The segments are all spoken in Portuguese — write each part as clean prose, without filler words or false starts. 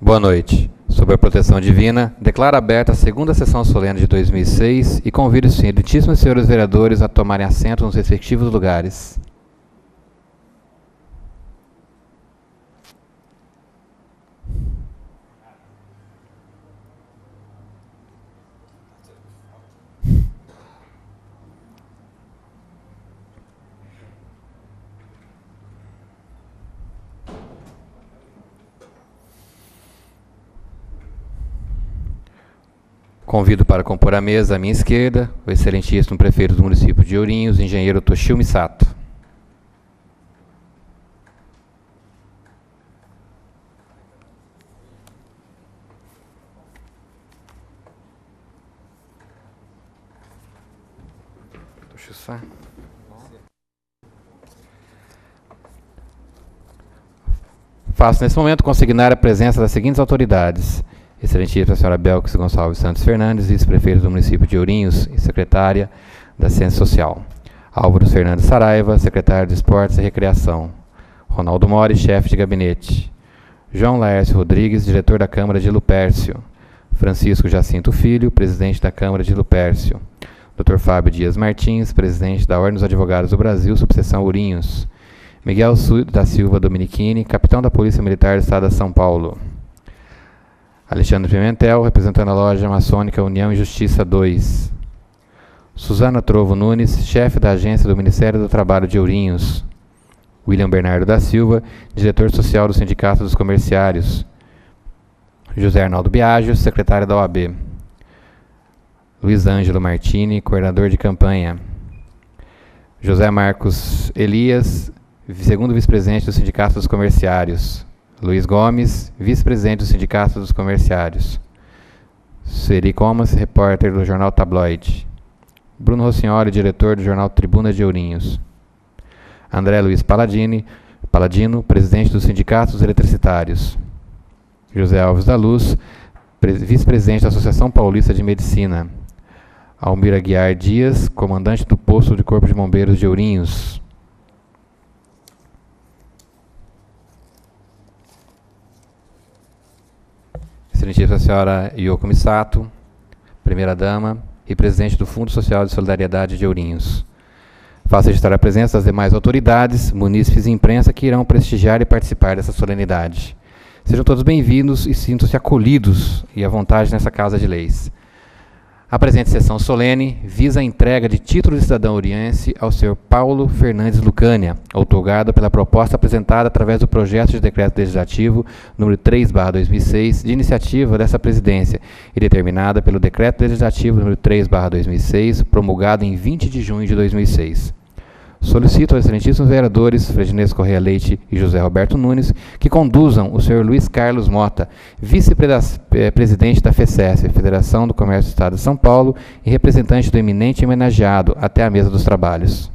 Boa noite. Sob a proteção divina, declaro aberta a segunda sessão solene de 2006 e convido os excelentíssimos senhores vereadores a tomarem assento nos respectivos lugares. Convido para compor a mesa à minha esquerda o excelentíssimo prefeito do município de Ourinhos, engenheiro Toshio Misato. Faço nesse momento consignar a presença das seguintes autoridades: excelentíssima senhora Belkis Gonçalves Santos Fernandes, vice-prefeito do município de Ourinhos e secretária da Ciência Social. Álvaro Fernandes Saraiva, secretário de Esportes e Recreação. Ronaldo Mori, chefe de gabinete. João Laércio Rodrigues, diretor da Câmara de Lupércio. Francisco Jacinto Filho, presidente da Câmara de Lupércio. Dr. Fábio Dias Martins, presidente da Ordem dos Advogados do Brasil, subseção Ourinhos. Miguel da Silva Dominichini, capitão da Polícia Militar do Estado de São Paulo. Alexandre Pimentel, representando a loja maçônica União e Justiça 2. Suzana Trovo Nunes, chefe da agência do Ministério do Trabalho de Ourinhos. William Bernardo da Silva, diretor social do Sindicato dos Comerciários. José Arnaldo Biagio, secretário da OAB. Luiz Ângelo Martini, coordenador de campanha. José Marcos Elias, segundo vice-presidente do Sindicato dos Comerciários. Luiz Gomes, vice-presidente do Sindicato dos Comerciários. Sueli Comas, repórter do jornal Tabloide. Bruno Rossignoli, diretor do jornal Tribuna de Ourinhos. André Luiz Paladino, presidente do Sindicato dos Eletricitários. José Alves da Luz, vice-presidente da Associação Paulista de Medicina. Almira Guiar Dias, comandante do posto de Corpo de Bombeiros de Ourinhos. Excelentíssima senhora Yoko Misato, primeira-dama e presidente do Fundo Social de Solidariedade de Ourinhos. Faço registrar a presença das demais autoridades, munícipes e imprensa que irão prestigiar e participar dessa solenidade. Sejam todos bem-vindos e sintam-se acolhidos e à vontade nessa Casa de Leis. A presente sessão solene visa a entrega de título de cidadão ouriense ao senhor Paulo Fernandes Lucânia, outorgado pela proposta apresentada através do projeto de decreto legislativo número 3/2006, de iniciativa dessa presidência, e determinada pelo decreto legislativo número 3/2006, promulgado em 20 de junho de 2006. Solicito aos excelentíssimos vereadores Fredinês Correia Leite e José Roberto Nunes que conduzam o senhor Luiz Carlos Mota, vice-presidente da FECESP, Federação do Comércio do Estado de São Paulo, e representante do eminente homenageado, até a mesa dos trabalhos.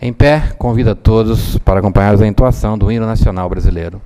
Em pé, convido a todos para acompanharmos a entoação do hino nacional brasileiro.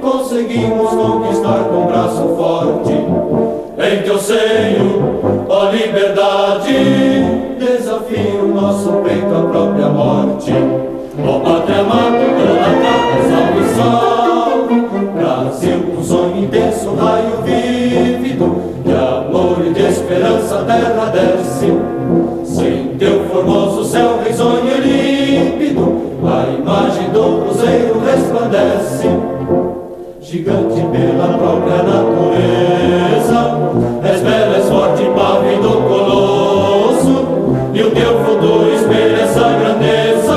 Conseguimos conquistar com braço forte. em teu seio, ó liberdade, desafio nosso peito à própria morte. Ó pátria amada, dona salve, salve, Brasil, um sonho intenso, raio vívido, de amor e de esperança a terra desce. Sem teu formoso céu risonho e límpido, a imagem do cruzeiro resplandece. Gigante pela própria natureza, és bela, és forte, pávido colosso, e o teu futuro espelha essa grandeza,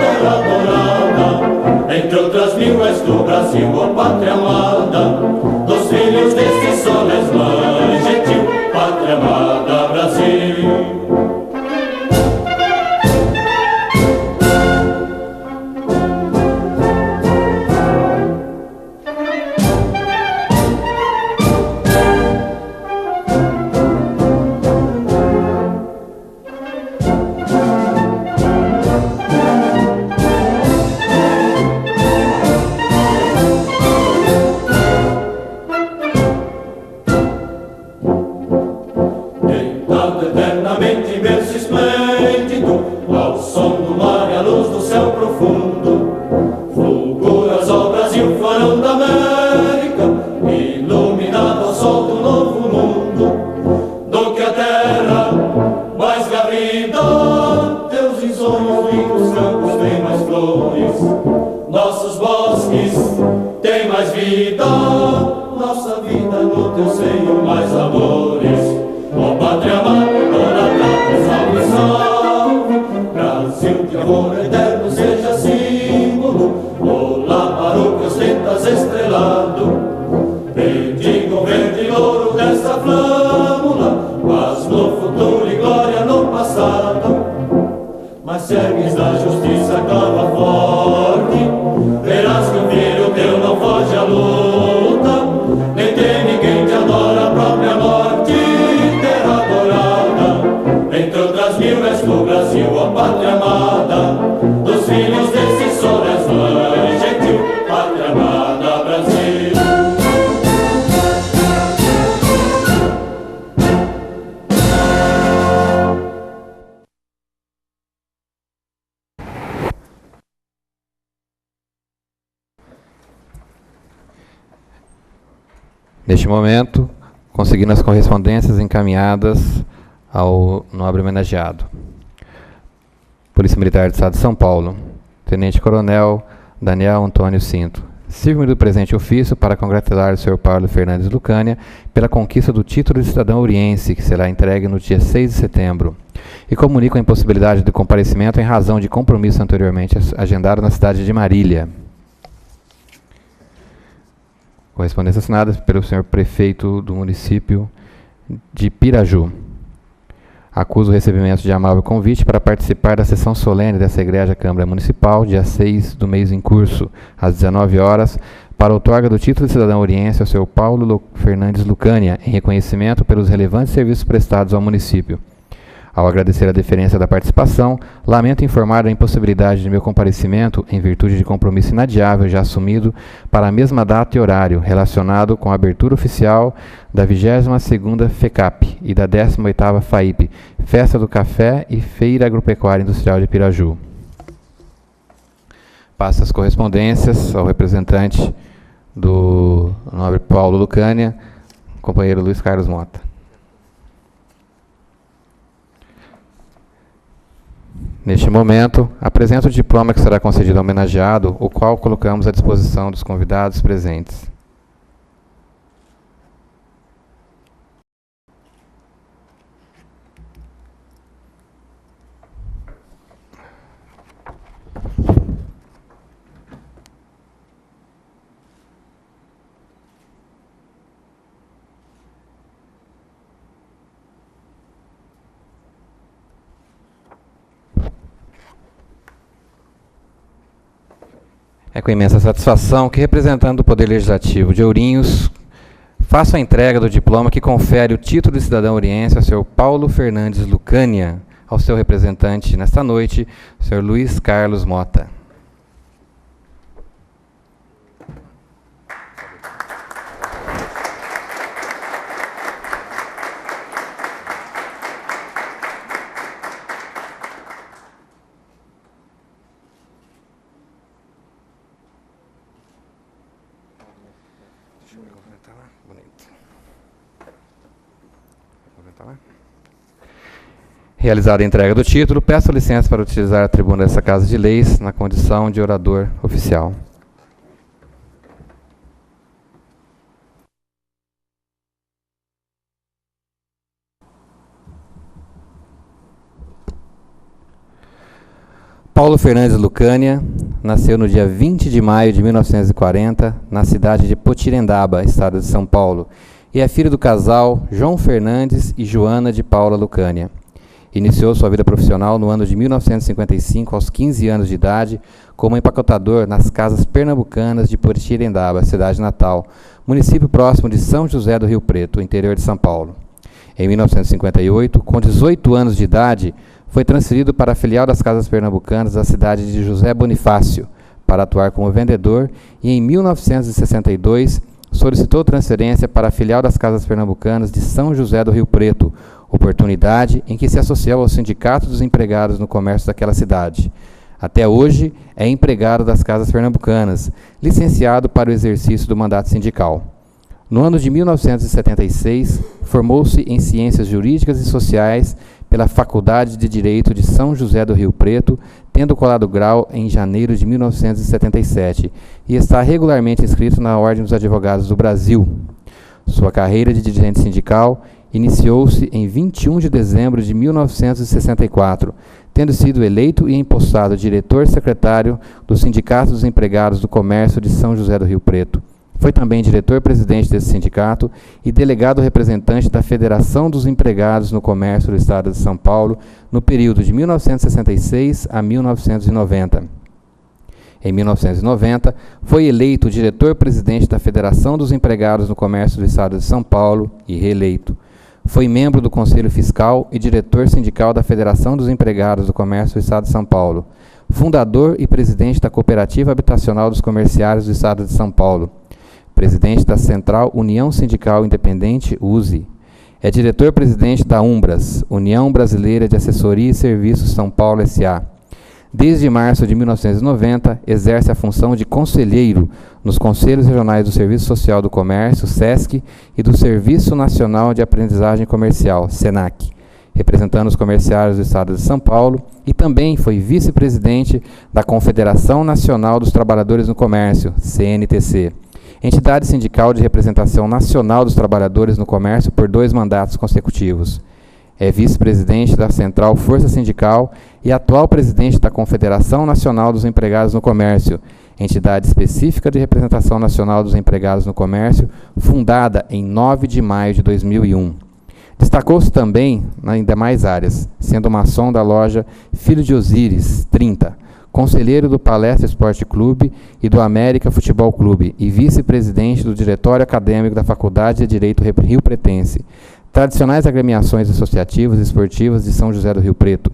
terra dourada. Entre outras mil és do Brasil, ó pátria amada, dos filhos deste sol és mãe gentil, pátria amada, Brasil. Neste momento, conseguindo as correspondências encaminhadas ao nobre homenageado. Polícia Militar do Estado de São Paulo, Tenente Coronel Daniel Antônio Cinto. Sirvo-me do presente ofício para congratular o Sr. Paulo Fernandes Lucânia pela conquista do título de cidadão oriense, que será entregue no dia 6 de setembro, e comunico a impossibilidade de comparecimento em razão de compromisso anteriormente agendado na cidade de Marília. Correspondência assinada pelo senhor prefeito do município de Piraju. Acuso o recebimento de amável convite para participar da sessão solene dessa Igreja Câmara Municipal, dia 6 do mês em curso, às 19 horas, para a outorga do título de cidadão oriense ao seu Paulo Fernandes Lucânia, em reconhecimento pelos relevantes serviços prestados ao município. Ao agradecer a deferência da participação, lamento informar da impossibilidade de meu comparecimento em virtude de compromisso inadiável já assumido para a mesma data e horário relacionado com a abertura oficial da 22ª FECAP e da 18ª FAIP, Festa do Café e Feira Agropecuária Industrial de Piraju. Passo as correspondências ao representante do nobre Paulo Lucânia, companheiro Luiz Carlos Mota. Neste momento, apresento o diploma que será concedido ao homenageado, o qual colocamos à disposição dos convidados presentes. É com imensa satisfação que, representando o Poder Legislativo de Ourinhos, faço a entrega do diploma que confere o título de cidadão oriense ao Sr. Paulo Fernandes Lucânia, ao seu representante nesta noite, o Sr. Luiz Carlos Mota. Realizada a entrega do título, peço licença para utilizar a tribuna dessa Casa de Leis na condição de orador oficial. Paulo Fernandes Lucânia nasceu no dia 20 de maio de 1940, na cidade de Potirendaba, estado de São Paulo, e é filho do casal João Fernandes e Joana de Paula Lucânia. Iniciou sua vida profissional no ano de 1955, aos 15 anos de idade, como empacotador nas casas pernambucanas de Potirendaba, cidade natal, município próximo de São José do Rio Preto, interior de São Paulo. Em 1958, com 18 anos de idade, foi transferido para a filial das Casas Pernambucanas da cidade de José Bonifácio, para atuar como vendedor, e em 1962 solicitou transferência para a filial das Casas Pernambucanas de São José do Rio Preto, oportunidade em que se associou ao Sindicato dos Empregados no Comércio daquela cidade. Até hoje, é empregado das Casas Pernambucanas, licenciado para o exercício do mandato sindical. No ano de 1976, formou-se em Ciências Jurídicas e Sociais pela Faculdade de Direito de São José do Rio Preto, tendo colado grau em janeiro de 1977, e está regularmente inscrito na Ordem dos Advogados do Brasil. Sua carreira de dirigente sindical iniciou-se em 21 de dezembro de 1964, tendo sido eleito e empossado diretor-secretário do Sindicato dos Empregados do Comércio de São José do Rio Preto. Foi também diretor-presidente desse sindicato e delegado representante da Federação dos Empregados no Comércio do Estado de São Paulo no período de 1966 a 1990. Em 1990, foi eleito diretor-presidente da Federação dos Empregados no Comércio do Estado de São Paulo e reeleito. Foi membro do Conselho Fiscal e diretor sindical da Federação dos Empregados do Comércio do Estado de São Paulo. Fundador e presidente da Cooperativa Habitacional dos Comerciários do Estado de São Paulo. Presidente da Central União Sindical Independente, USI. É diretor-presidente da UMBRAS, União Brasileira de Assessoria e Serviços São Paulo S.A. Desde março de 1990, exerce a função de conselheiro nos Conselhos Regionais do Serviço Social do Comércio, SESC, e do Serviço Nacional de Aprendizagem Comercial, SENAC, representando os comerciários do Estado de São Paulo, e também foi vice-presidente da Confederação Nacional dos Trabalhadores no Comércio, CNTC, entidade sindical de representação nacional dos trabalhadores no comércio por 2 mandatos consecutivos. É vice-presidente da Central Força Sindical e atual presidente da Confederação Nacional dos Empregados no Comércio, entidade específica de representação nacional dos empregados no comércio, fundada em 9 de maio de 2001. Destacou-se também em demais áreas, sendo maçom da loja Filho de Osíris, 30, conselheiro do Palestra Esporte Clube e do América Futebol Clube e vice-presidente do Diretório Acadêmico da Faculdade de Direito Rio Pretense, tradicionais agremiações associativas e esportivas de São José do Rio Preto.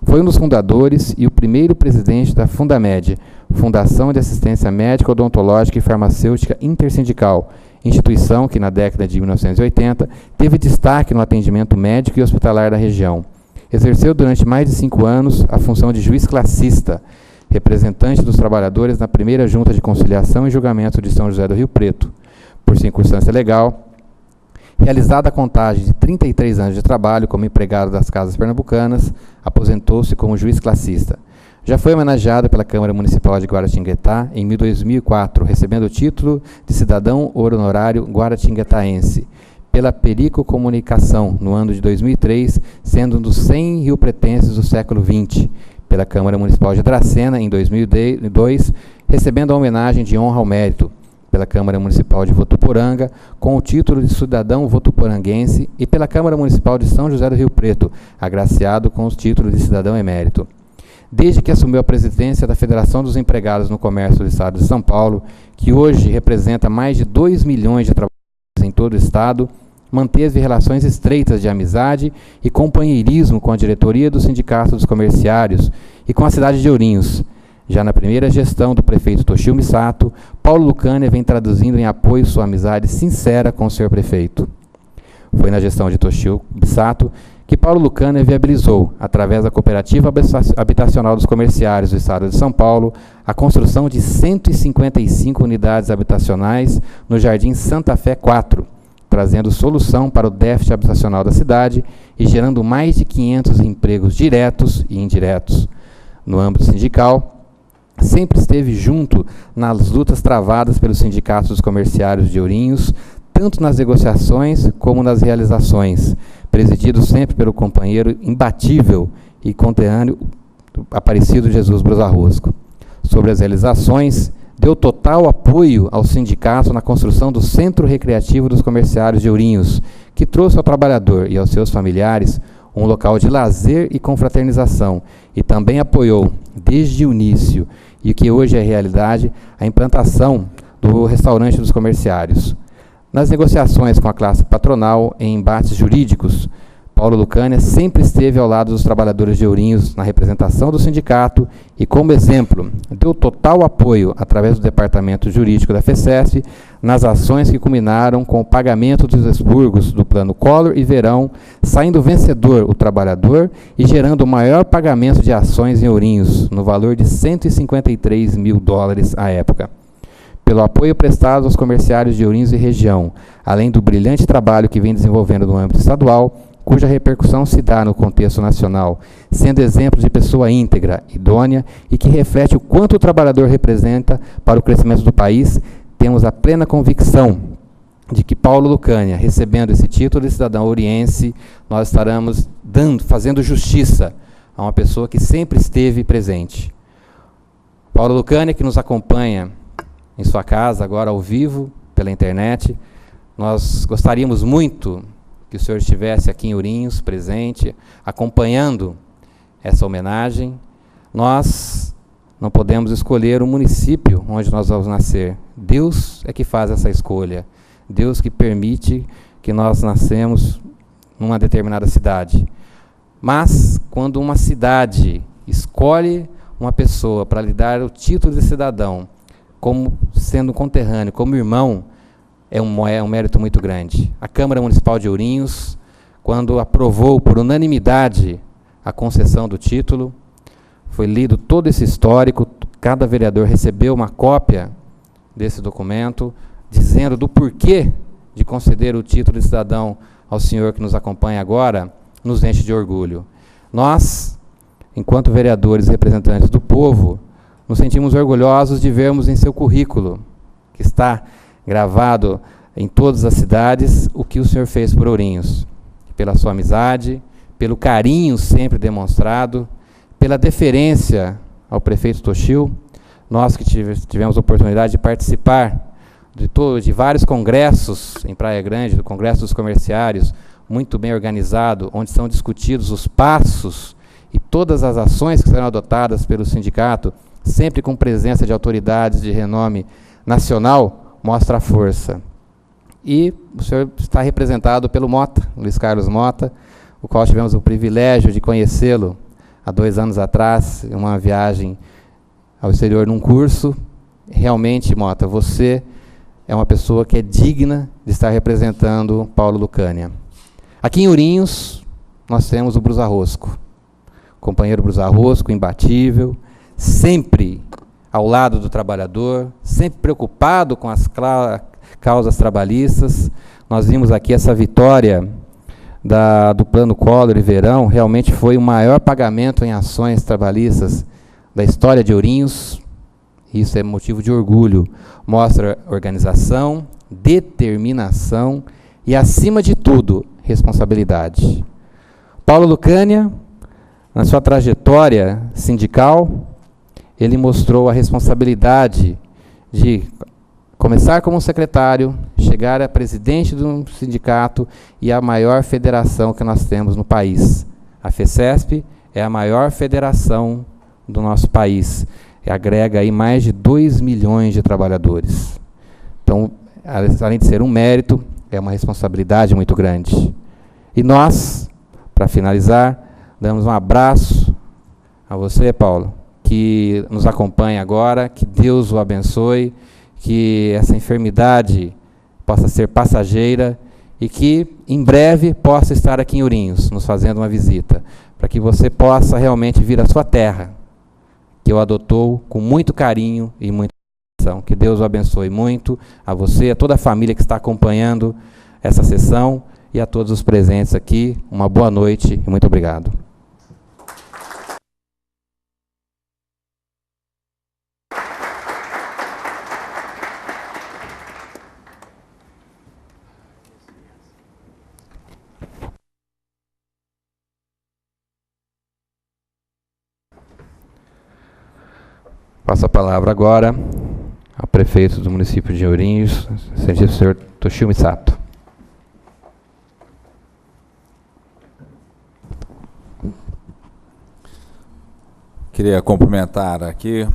Foi um dos fundadores e o primeiro presidente da Fundamed, Fundação de Assistência Médica, Odontológica e Farmacêutica Intersindical, instituição que, na década de 1980, teve destaque no atendimento médico e hospitalar da região. Exerceu durante mais de 5 anos a função de juiz classista, representante dos trabalhadores na primeira Junta de Conciliação e Julgamento de São José do Rio Preto. Por circunstância legal, realizada a contagem de 33 anos de trabalho como empregado das Casas Pernambucanas, aposentou-se como juiz classista. Já foi homenageado pela Câmara Municipal de Guaratinguetá em 2004, recebendo o título de cidadão honorário guaratinguetaense, pela Perico Comunicação, no ano de 2003, sendo um dos 100 riopretenses do século XX, pela Câmara Municipal de Dracena, em 2002, recebendo a homenagem de honra ao mérito, pela Câmara Municipal de Votuporanga, com o título de cidadão votuporanguense, e pela Câmara Municipal de São José do Rio Preto, agraciado com os títulos de cidadão emérito. Desde que assumiu a presidência da Federação dos Empregados no Comércio do Estado de São Paulo, que hoje representa mais de 2 milhões de trabalhadores em todo o Estado, manteve relações estreitas de amizade e companheirismo com a diretoria do Sindicato dos Comerciários e com a cidade de Ourinhos. Já na primeira gestão do prefeito Toshio Misato, Paulo Lucânia vem traduzindo em apoio sua amizade sincera com o senhor prefeito. Foi na gestão de Toshio Misato que que Paulo Lucânia viabilizou, através da Cooperativa Habitacional dos Comerciários do Estado de São Paulo, a construção de 155 unidades habitacionais no Jardim Santa Fé 4, trazendo solução para o déficit habitacional da cidade e gerando mais de 500 empregos diretos e indiretos. No âmbito sindical, sempre esteve junto nas lutas travadas pelos sindicatos dos comerciários de Ourinhos, tanto nas negociações como nas realizações, presidido sempre pelo companheiro imbatível e conterrâneo Aparecido Jesus Brusarrosco. Sobre as realizações, deu total apoio ao sindicato na construção do Centro Recreativo dos Comerciários de Ourinhos, que trouxe ao trabalhador e aos seus familiares um local de lazer e confraternização, e também apoiou, desde o início, e que hoje é realidade, a implantação do Restaurante dos Comerciários. Nas negociações com a classe patronal, em embates jurídicos, Paulo Lucânia sempre esteve ao lado dos trabalhadores de Ourinhos na representação do sindicato e, como exemplo, deu total apoio, através do departamento jurídico da FECESP, nas ações que culminaram com o pagamento dos expurgos do Plano Collor e Verão, saindo vencedor o trabalhador e gerando o maior pagamento de ações em Ourinhos, no valor de $153 mil à época. Pelo apoio prestado aos comerciários de Ourinhos e região, além do brilhante trabalho que vem desenvolvendo no âmbito estadual, cuja repercussão se dá no contexto nacional, sendo exemplo de pessoa íntegra, idônea e que reflete o quanto o trabalhador representa para o crescimento do país, temos a plena convicção de que Paulo Lucânia, recebendo esse título de cidadão ouriense, nós estaremos fazendo justiça a uma pessoa que sempre esteve presente. Paulo Lucânia, que nos acompanha em sua casa, agora ao vivo, pela internet. Nós gostaríamos muito que o senhor estivesse aqui em Ourinhos, presente, acompanhando essa homenagem. Nós não podemos escolher o município onde nós vamos nascer. Deus é que faz essa escolha. Deus que permite que nós nascemos numa determinada cidade. Mas, quando uma cidade escolhe uma pessoa para lhe dar o título de cidadão, como sendo conterrâneo, como irmão, é um mérito muito grande. A Câmara Municipal de Ourinhos, quando aprovou por unanimidade a concessão do título, foi lido todo esse histórico, cada vereador recebeu uma cópia desse documento, dizendo do porquê de conceder o título de cidadão ao senhor que nos acompanha agora, nos enche de orgulho. Nós, enquanto vereadores e representantes do povo, nos sentimos orgulhosos de vermos em seu currículo, que está gravado em todas as cidades, o que o senhor fez por Ourinhos. Pela sua amizade, pelo carinho sempre demonstrado, pela deferência ao prefeito Toshio, nós que tivemos a oportunidade de participar de vários congressos em Praia Grande, do Congresso dos Comerciários, muito bem organizado, onde são discutidos os passos e todas as ações que serão adotadas pelo sindicato, sempre com presença de autoridades de renome nacional, mostra a força. E o senhor está representado pelo Mota, Luiz Carlos Mota, o qual tivemos o privilégio de conhecê-lo há 2 anos atrás, em uma viagem ao exterior num curso. Realmente, Mota, você é uma pessoa que é digna de estar representando Paulo Lucânia. Aqui em Ourinhos, nós temos o Brusarrosco, companheiro Brusarrosco, imbatível, sempre ao lado do trabalhador, sempre preocupado com as causas trabalhistas. Nós vimos aqui essa vitória do Plano Collor e Verão, realmente foi o maior pagamento em ações trabalhistas da história de Ourinhos. Isso é motivo de orgulho, mostra organização, determinação e, acima de tudo, responsabilidade. Paulo Lucânia, na sua trajetória sindical, ele mostrou a responsabilidade de começar como secretário, chegar a presidente de um sindicato e a maior federação que nós temos no país. A FECESP é a maior federação do nosso país, e agrega aí mais de 2 milhões de trabalhadores. Então, além de ser um mérito, é uma responsabilidade muito grande. E nós, para finalizar, damos um abraço a você, Paulo, que nos acompanha agora, que Deus o abençoe, que essa enfermidade possa ser passageira e que em breve possa estar aqui em Ourinhos, nos fazendo uma visita, para que você possa realmente vir à sua terra, que o adotou com muito carinho e muita atenção. Que Deus o abençoe muito, a você, a toda a família que está acompanhando essa sessão e a todos os presentes aqui. Uma boa noite e muito obrigado. Passo a palavra agora ao prefeito do município de Ourinhos, excelentíssimo senhor Toshio Misato. Queria cumprimentar aqui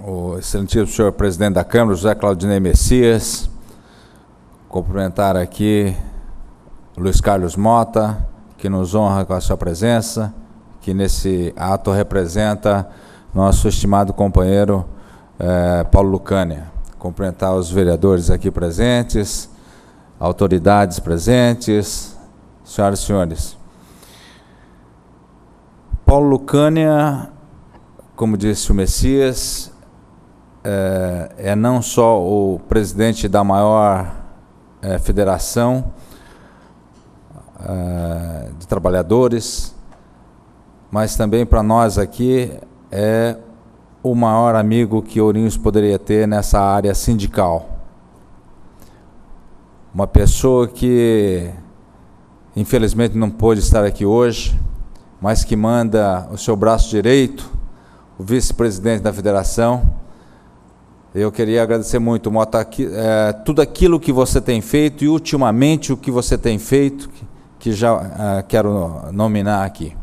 o excelentíssimo senhor presidente da Câmara, José Claudinei Messias, cumprimentar aqui o Luiz Carlos Mota, que nos honra com a sua presença, que nesse ato representa nosso estimado companheiro Paulo Lucânia. Cumprimentar os vereadores aqui presentes, autoridades presentes, senhoras e senhores. Paulo Lucânia, como disse o Messias, é não só o presidente da maior federação de trabalhadores, mas também para nós aqui é o maior amigo que Ourinhos poderia ter nessa área sindical. Uma pessoa que, infelizmente, não pôde estar aqui hoje, mas que manda o seu braço direito, o vice-presidente da federação. Eu queria agradecer muito, Mota, tudo aquilo que você tem feito e, ultimamente, o que você tem feito, que já quero nominar aqui.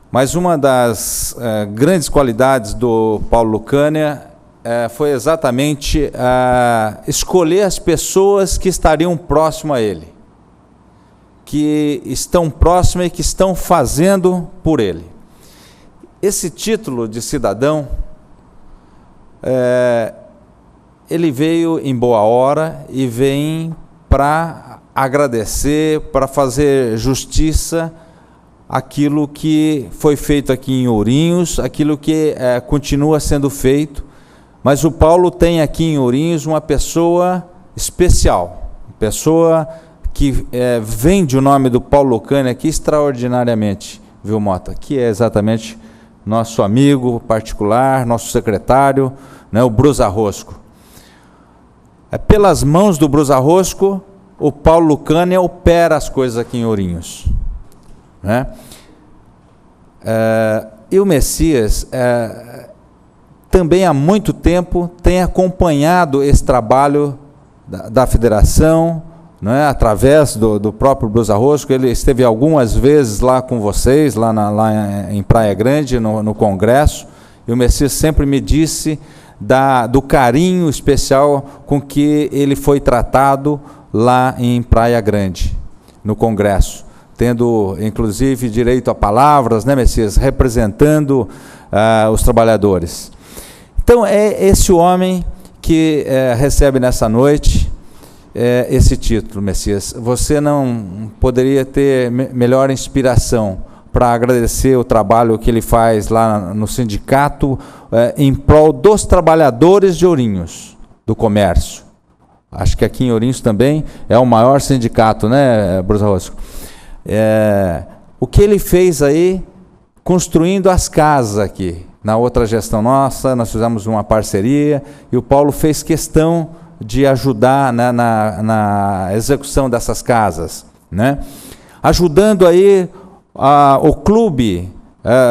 Mas uma das grandes qualidades do Paulo Lucânia foi exatamente escolher as pessoas que estariam próximo a ele, que estão próximas e que estão fazendo por ele. Esse título de cidadão, ele veio em boa hora e vem para agradecer, para fazer justiça aquilo que foi feito aqui em Ourinhos, aquilo que continua sendo feito, mas o Paulo tem aqui em Ourinhos uma pessoa especial, pessoa que vende o nome do Paulo Lucânia aqui extraordinariamente, viu, Mota? Que é exatamente nosso amigo particular, nosso secretário, né, o Brusa Rosco. Pelas mãos do Brusa Rosco, o Paulo Lucânia opera as coisas aqui em Ourinhos. Né? E o Messias também há muito tempo tem acompanhado esse trabalho da federação, né? Através do próprio Brusa Rosco. Ele esteve algumas vezes lá com vocês, lá em Praia Grande, no congresso, e o Messias sempre me disse do carinho especial com que ele foi tratado lá em Praia Grande, no congresso, tendo, inclusive, direito a palavras, né, Messias, representando os trabalhadores. Então, é esse homem que recebe nessa noite esse título, Messias. Você não poderia ter melhor inspiração para agradecer o trabalho que ele faz lá no sindicato em prol dos trabalhadores de Ourinhos, do comércio. Acho que aqui em Ourinhos também é o maior sindicato, né, Brusa Rosco? O que ele fez aí, construindo as casas aqui. Na outra gestão nossa, nós fizemos uma parceria e o Paulo fez questão de ajudar, né, na execução dessas casas, né? Ajudando aí o clube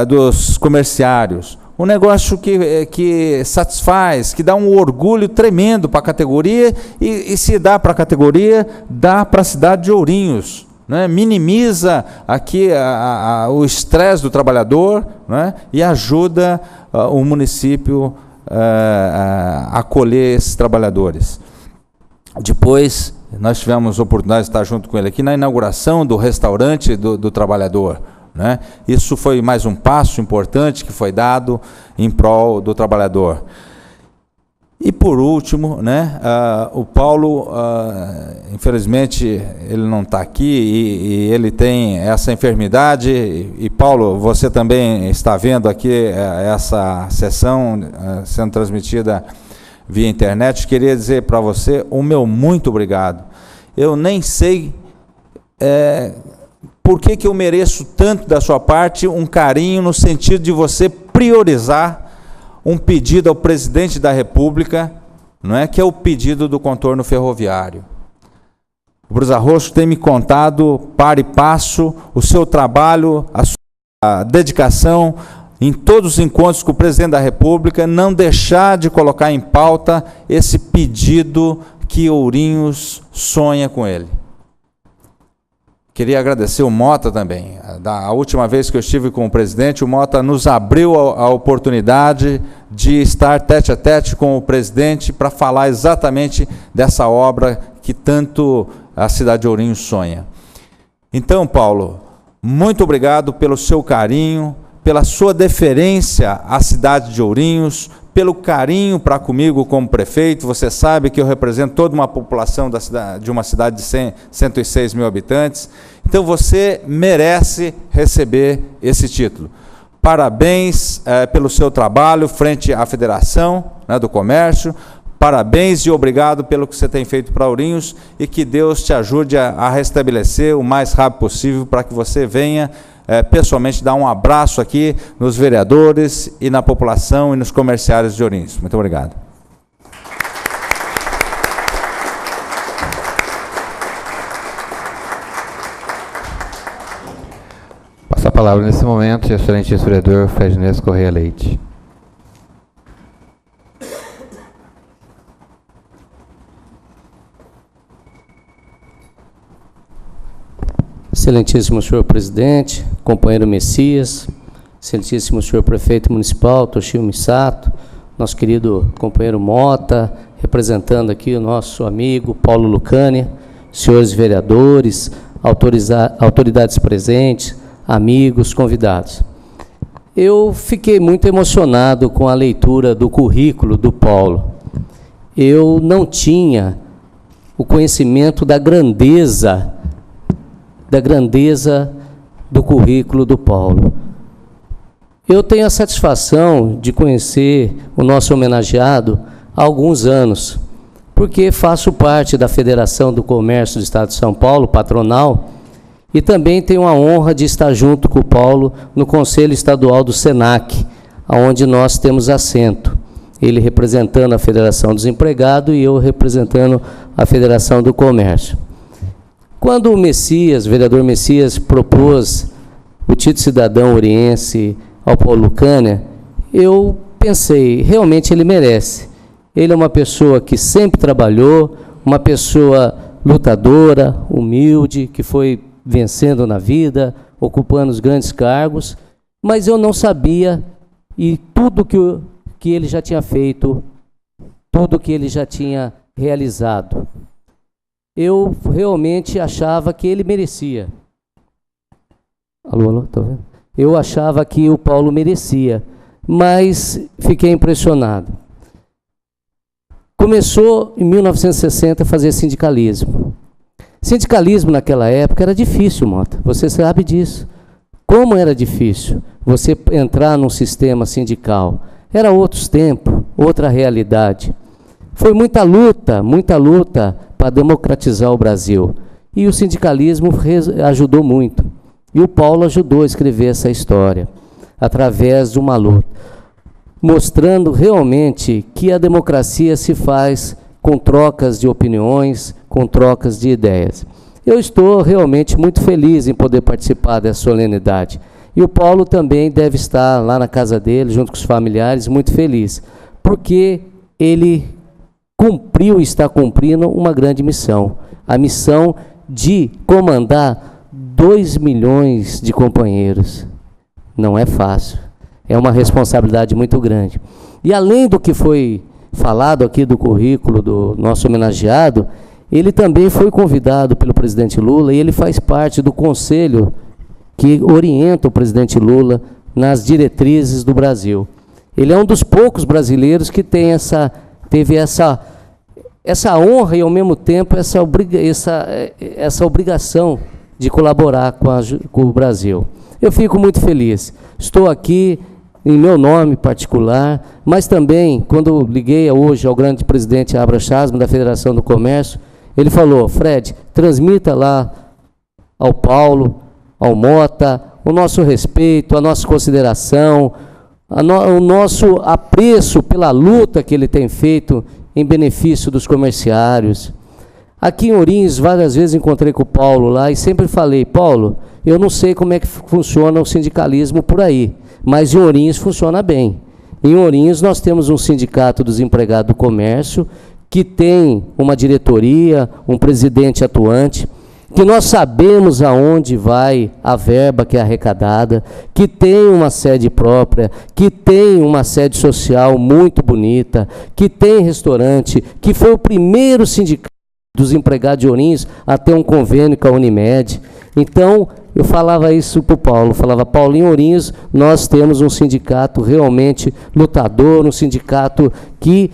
dos comerciários. Um negócio que satisfaz, que dá um orgulho tremendo para a categoria e se dá para a categoria, dá para a cidade de Ourinhos. Né, minimiza aqui o estresse do trabalhador, né, e ajuda o município a acolher esses trabalhadores. Depois, nós tivemos a oportunidade de estar junto com ele aqui na inauguração do restaurante do trabalhador. Né? Isso foi mais um passo importante que foi dado em prol do trabalhador. E por último, né, o Paulo, infelizmente, ele não está aqui e ele tem essa enfermidade. E Paulo, você também está vendo aqui essa sessão sendo transmitida via internet. Queria dizer para você o meu muito obrigado. Eu nem sei por que eu mereço tanto da sua parte um carinho no sentido de você priorizar um pedido ao presidente da República, não é, que é o pedido do contorno ferroviário. O Brusa Rosso tem me contado, para e passo, o seu trabalho, a sua dedicação em todos os encontros com o presidente da República, não deixar de colocar em pauta esse pedido que Ourinhos sonha com ele. Queria agradecer o Mota também. A última vez que eu estive com o presidente, o Mota nos abriu a oportunidade de estar tete a tete com o presidente para falar exatamente dessa obra que tanto a cidade de Ourinhos sonha. Então, Paulo, muito obrigado pelo seu carinho, pela sua deferência à cidade de Ourinhos, pelo carinho para comigo como prefeito. Você sabe que eu represento toda uma população de uma cidade de 106 mil habitantes. Então você merece receber esse título. Parabéns pelo seu trabalho frente à Federação, né, do Comércio. Parabéns e obrigado pelo que você tem feito para Ourinhos e que Deus te ajude a restabelecer o mais rápido possível para que você venha pessoalmente dar um abraço aqui nos vereadores e na população e nos comerciários de Ourinhos. Muito obrigado. Passa a palavra nesse momento, o excelente vereador Fred Inês Correia Leite. Excelentíssimo senhor presidente, companheiro Messias, excelentíssimo senhor prefeito municipal, Toshio Misato, nosso querido companheiro Mota, representando aqui o nosso amigo Paulo Lucânia, senhores vereadores, autoridades presentes, amigos, convidados. Eu fiquei muito emocionado com a leitura do currículo do Paulo. Eu não tinha o conhecimento da grandeza do currículo do Paulo. Eu tenho a satisfação de conhecer o nosso homenageado há alguns anos, porque faço parte da Federação do Comércio do Estado de São Paulo, patronal, e também tenho a honra de estar junto com o Paulo no Conselho Estadual do SENAC, onde nós temos assento. Ele representando a Federação dos Empregados e eu representando a Federação do Comércio. Quando o Messias, o vereador Messias, propôs o título cidadão oriense ao Paulo Lucânia, eu pensei, realmente ele merece. Ele é uma pessoa que sempre trabalhou, uma pessoa lutadora, humilde, que foi vencendo na vida, ocupando os grandes cargos, mas eu não sabia, e tudo que ele já tinha feito, tudo que ele já tinha realizado. Eu realmente achava que ele merecia. Alô, tá vendo? Eu achava que o Paulo merecia, mas fiquei impressionado. Começou em 1960 a fazer sindicalismo. Sindicalismo naquela época era difícil, Mota, você sabe disso. Como era difícil você entrar num sistema sindical. Era outros tempos, outra realidade. Foi muita luta para democratizar o Brasil. E o sindicalismo ajudou muito. E o Paulo ajudou a escrever essa história, através de uma luta, mostrando realmente que a democracia se faz com trocas de opiniões, com trocas de ideias. Eu estou realmente muito feliz em poder participar dessa solenidade. E o Paulo também deve estar lá na casa dele, junto com os familiares, muito feliz, porque ele cumpriu e está cumprindo uma grande missão, a missão de comandar 2 milhões de companheiros. Não é fácil, é uma responsabilidade muito grande. E além do que foi falado aqui do currículo do nosso homenageado, ele também foi convidado pelo presidente Lula e ele faz parte do conselho que orienta o presidente Lula nas diretrizes do Brasil. Ele é um dos poucos brasileiros que tem teve essa honra e, ao mesmo tempo, essa obrigação de colaborar com o Brasil. Eu fico muito feliz. Estou aqui em meu nome particular, mas também, quando liguei hoje ao grande presidente Abra Chasma, da Federação do Comércio, ele falou: Fred, transmita lá ao Paulo, ao Mota, o nosso respeito, a nossa consideração, o nosso apreço pela luta que ele tem feito em benefício dos comerciários. Aqui em Ourinhos, várias vezes encontrei com o Paulo lá e sempre falei: Paulo, eu não sei como é que funciona o sindicalismo por aí, mas em Ourinhos funciona bem. Em Ourinhos nós temos um sindicato dos empregados do comércio, que tem uma diretoria, um presidente atuante, que nós sabemos aonde vai a verba que é arrecadada, que tem uma sede própria, que tem uma sede social muito bonita, que tem restaurante, que foi o primeiro sindicato dos empregados de Ourinhos a ter um convênio com a Unimed. Então, eu falava isso para o Paulo, falava: Paulo, em Ourinhos nós temos um sindicato realmente lutador, um sindicato que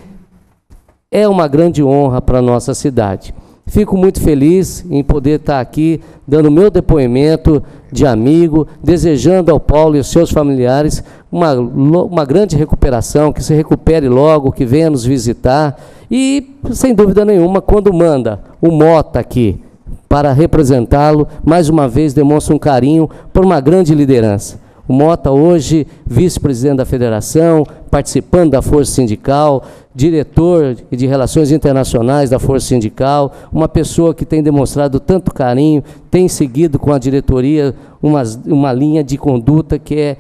é uma grande honra para a nossa cidade. Fico muito feliz em poder estar aqui, dando meu depoimento de amigo, desejando ao Paulo e aos seus familiares uma grande recuperação, que se recupere logo, que venha nos visitar. E, sem dúvida nenhuma, quando manda o Mota aqui para representá-lo, mais uma vez demonstra um carinho por uma grande liderança. O Mota hoje, vice-presidente da federação, participando da Força Sindical, diretor de Relações Internacionais da Força Sindical, uma pessoa que tem demonstrado tanto carinho, tem seguido com a diretoria uma linha de conduta que é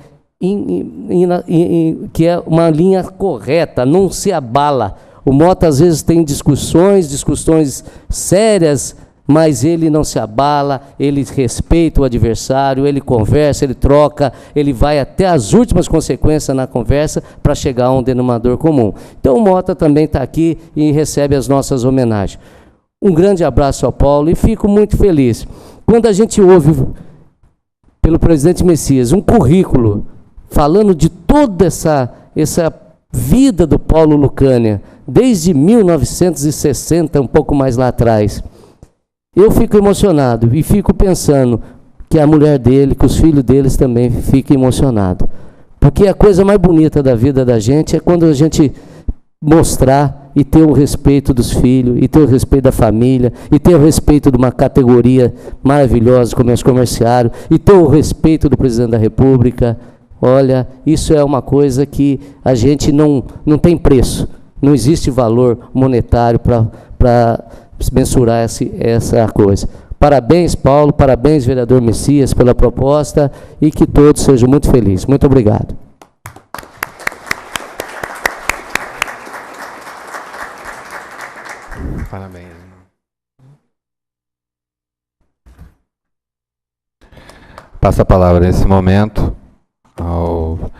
uma linha correta, não se abala. O Mota às vezes tem discussões sérias, mas ele não se abala, ele respeita o adversário, ele conversa, ele troca, ele vai até as últimas consequências na conversa para chegar a um denominador comum. Então o Mota também está aqui e recebe as nossas homenagens. Um grande abraço ao Paulo e fico muito feliz. Quando a gente ouve, pelo presidente Messias, um currículo falando de toda essa vida do Paulo Lucânia, desde 1960, um pouco mais lá atrás, eu fico emocionado e fico pensando que a mulher dele, que os filhos deles também fiquem emocionados. Porque a coisa mais bonita da vida da gente é quando a gente mostrar e ter o respeito dos filhos, e ter o respeito da família, e ter o respeito de uma categoria maravilhosa como é os comerciários, e ter o respeito do presidente da República. Olha, isso é uma coisa que a gente não tem preço. Não existe valor monetário para mensurar essa coisa. Parabéns, Paulo, parabéns, vereador Messias, pela proposta, e que todos sejam muito felizes. Muito obrigado. Parabéns. Passo a palavra nesse momento ao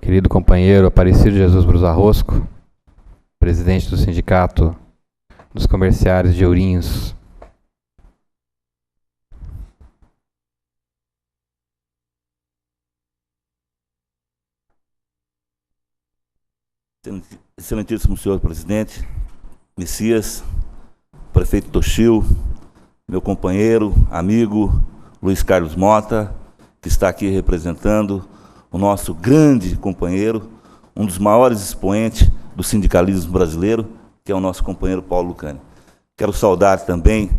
querido companheiro Aparecido Jesus Brusarrosco, presidente do Sindicato dos Comerciários de Ourinhos. Excelentíssimo senhor presidente Messias, prefeito Toshio, meu companheiro, amigo Luiz Carlos Mota, que está aqui representando o nosso grande companheiro, um dos maiores expoentes do sindicalismo brasileiro, que é o nosso companheiro Paulo Lucânia. Quero saudar também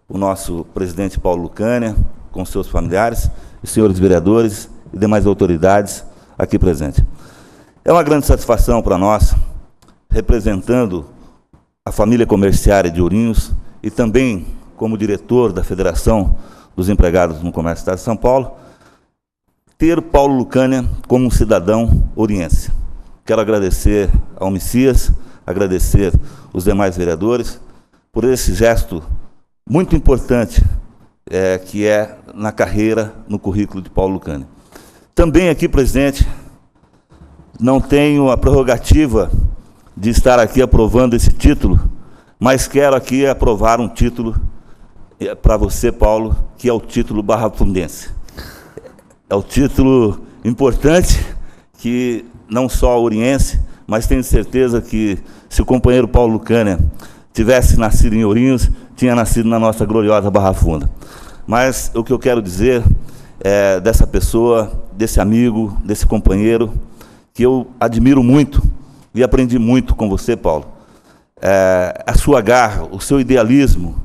o nosso presidente Paulo Lucânia, com seus familiares, os senhores vereadores e demais autoridades aqui presentes. É uma grande satisfação para nós, representando a família comerciária de Ourinhos e também como diretor da Federação dos Empregados no Comércio do Estado de São Paulo, ter Paulo Lucânia como um cidadão ouriense. Quero agradecer ao Messias, agradecer os demais vereadores por esse gesto muito importante que é na carreira, no currículo de Paulo Lucânia. Também aqui presente, não tenho a prerrogativa de estar aqui aprovando esse título, mas quero aqui aprovar um título para você, Paulo, que é o título barrafundense. É o título importante que não só ouriense, mas tenho certeza que se o companheiro Paulo Lucânia tivesse nascido em Ourinhos, tinha nascido na nossa gloriosa Barra Funda. Mas o que eu quero dizer é dessa pessoa, desse amigo, desse companheiro, que eu admiro muito e aprendi muito com você, Paulo. A sua garra, o seu idealismo,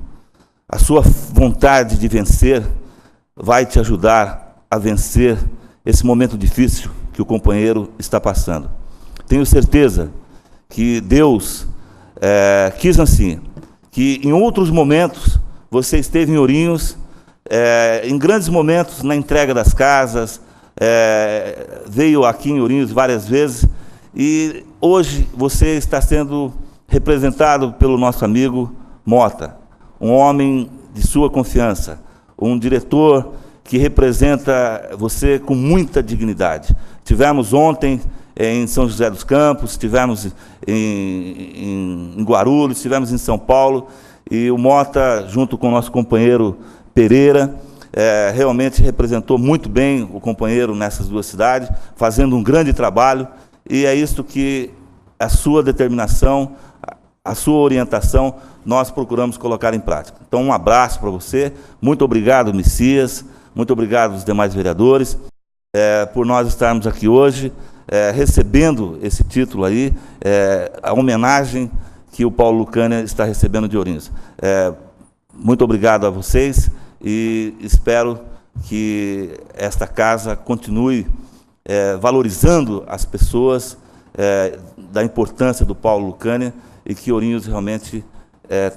a sua vontade de vencer vai te ajudar a vencer esse momento difícil que o companheiro está passando. Tenho certeza que Deus quis assim, que em outros momentos você esteve em Ourinhos, em grandes momentos na entrega das casas, veio aqui em Ourinhos várias vezes, e hoje você está sendo representado pelo nosso amigo Mota, um homem de sua confiança, um diretor que representa você com muita dignidade. Tivemos ontem em São José dos Campos, tivemos em Guarulhos, tivemos em São Paulo, e o Mota, junto com o nosso companheiro Pereira, realmente representou muito bem o companheiro nessas duas cidades, fazendo um grande trabalho, e é isso que a sua determinação, a sua orientação, nós procuramos colocar em prática. Então, um abraço para você, muito obrigado, Messias, muito obrigado aos demais vereadores, por nós estarmos aqui hoje, recebendo esse título aí, a homenagem que o Paulo Lucânia está recebendo de Ourinhos. Muito obrigado a vocês e espero que esta casa continue valorizando as pessoas, da importância do Paulo Lucânia, e que Ourinhos realmente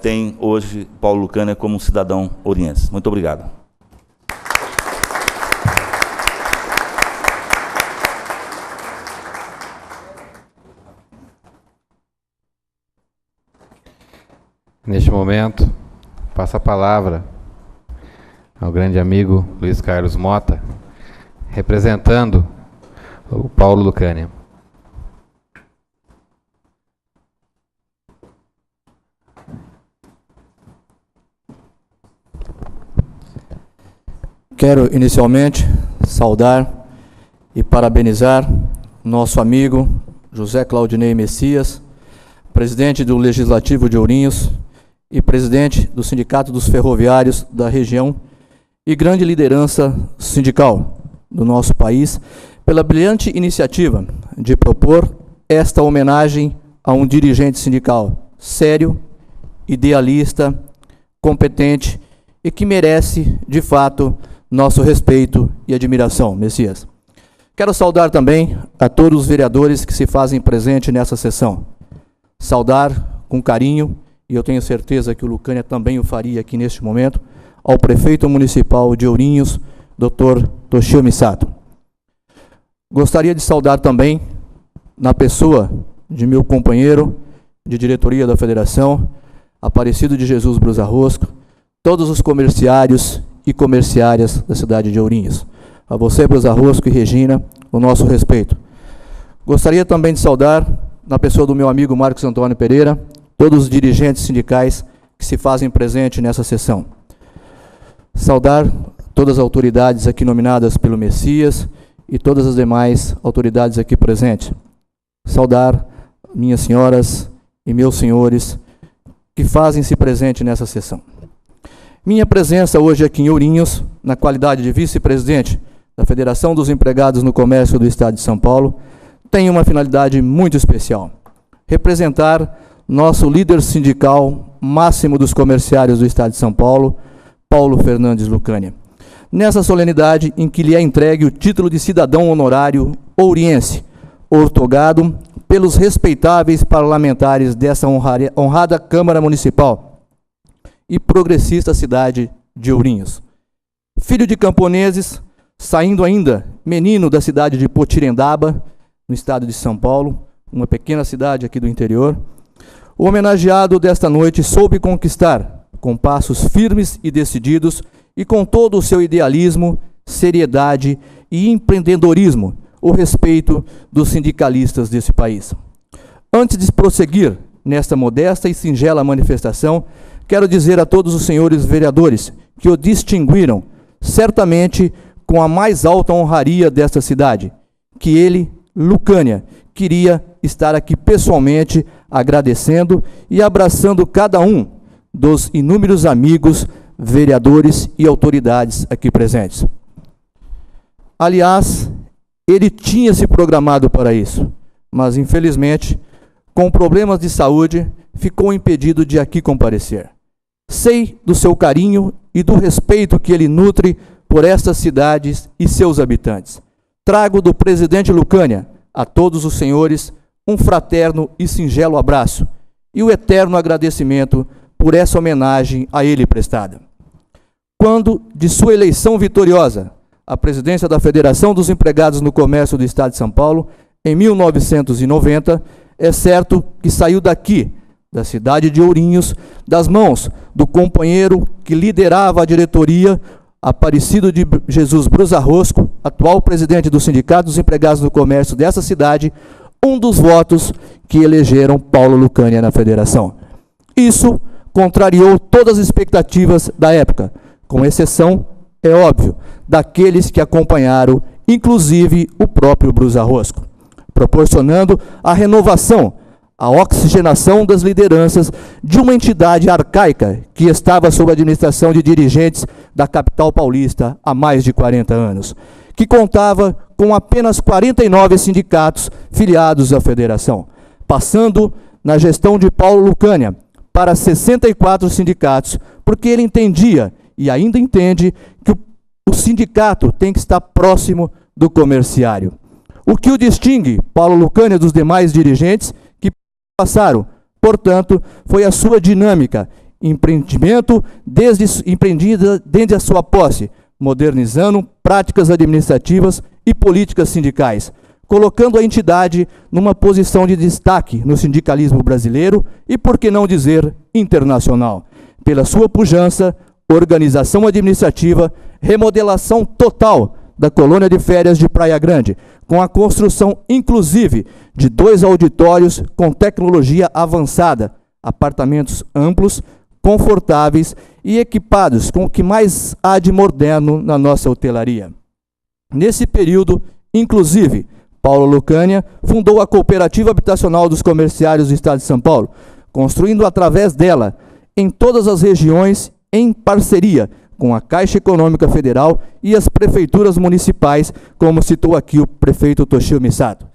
tem hoje Paulo Lucânia como um cidadão ouriense. Muito obrigado. Neste momento, passo a palavra ao grande amigo Luiz Carlos Mota, representando o Paulo Lucânia. Quero inicialmente saudar e parabenizar nosso amigo José Claudinei Messias, presidente do Legislativo de Ourinhos e presidente do Sindicato dos Ferroviários da região e grande liderança sindical do nosso país, pela brilhante iniciativa de propor esta homenagem a um dirigente sindical sério, idealista, competente e que merece, de fato, nosso respeito e admiração, Messias. Quero saudar também a todos os vereadores que se fazem presente nessa sessão. Saudar com carinho, e eu tenho certeza que o Lucânia também o faria aqui neste momento, ao prefeito municipal de Ourinhos, Dr. Toshio Misato. Gostaria de saudar também, na pessoa de meu companheiro de diretoria da federação, Aparecido de Jesus Brusa Rosco, todos os comerciários e comerciárias da cidade de Ourinhos. A você, Brusa Rosco e Regina, o nosso respeito. Gostaria também de saudar, na pessoa do meu amigo Marcos Antônio Pereira, todos os dirigentes sindicais que se fazem presente nessa sessão. Saudar todas as autoridades aqui nominadas pelo Messias e todas as demais autoridades aqui presentes. Saudar minhas senhoras e meus senhores que fazem-se presente nessa sessão. Minha presença hoje aqui em Ourinhos, na qualidade de vice-presidente da Federação dos Empregados no Comércio do Estado de São Paulo, tem uma finalidade muito especial: representar nosso líder sindical máximo dos comerciários do Estado de São Paulo, Paulo Fernandes Lucânia, nessa solenidade em que lhe é entregue o título de cidadão honorário ouriense, outorgado pelos respeitáveis parlamentares dessa honrada Câmara Municipal e progressista cidade de Ourinhos. Filho de camponeses, saindo ainda menino da cidade de Potirendaba, no estado de São Paulo, uma pequena cidade aqui do interior, o homenageado desta noite soube conquistar, com passos firmes e decididos, e com todo o seu idealismo, seriedade e empreendedorismo, o respeito dos sindicalistas desse país. Antes de prosseguir nesta modesta e singela manifestação, quero dizer a todos os senhores vereadores que o distinguiram, certamente com a mais alta honraria desta cidade, que ele, Lucânia, queria estar aqui pessoalmente agradecendo e abraçando cada um dos inúmeros amigos, vereadores e autoridades aqui presentes. Aliás, ele tinha se programado para isso, mas infelizmente, com problemas de saúde, ficou impedido de aqui comparecer. Sei do seu carinho e do respeito que ele nutre por estas cidades e seus habitantes. Trago do presidente Lucânia a todos os senhores um fraterno e singelo abraço e o eterno agradecimento por essa homenagem a ele prestada. Quando, de sua eleição vitoriosa à presidência da Federação dos Empregados no Comércio do Estado de São Paulo, em 1990, é certo que saiu daqui, da cidade de Ourinhos, das mãos do companheiro que liderava a diretoria, Aparecido de Jesus Brusarrosco, atual presidente do Sindicato dos Empregados no Comércio dessa cidade, um dos votos que elegeram Paulo Lucânia na federação. Isso contrariou todas as expectativas da época, com exceção, é óbvio, daqueles que acompanharam, inclusive o próprio Brusarrosco, proporcionando a renovação, a oxigenação das lideranças de uma entidade arcaica que estava sob a administração de dirigentes da capital paulista há mais de 40 anos, que contava com apenas 49 sindicatos filiados à federação, passando na gestão de Paulo Lucânia para 64 sindicatos, porque ele entendia e ainda entende que o sindicato tem que estar próximo do comerciário. O que o distingue, Paulo Lucânia, dos demais dirigentes que passaram, portanto, foi a sua dinâmica, empreendida desde a sua posse, modernizando práticas administrativas e políticas sindicais, colocando a entidade numa posição de destaque no sindicalismo brasileiro e, por que não dizer, internacional, pela sua pujança, organização administrativa, remodelação total da colônia de férias de Praia Grande, com a construção, inclusive, de 2 auditórios com tecnologia avançada, apartamentos amplos, confortáveis e equipados com o que mais há de moderno na nossa hotelaria. Nesse período, inclusive, Paulo Lucânia fundou a Cooperativa Habitacional dos Comerciários do Estado de São Paulo, construindo através dela, em todas as regiões, em parceria com a Caixa Econômica Federal e as prefeituras municipais, como citou aqui o prefeito Toshio Misato.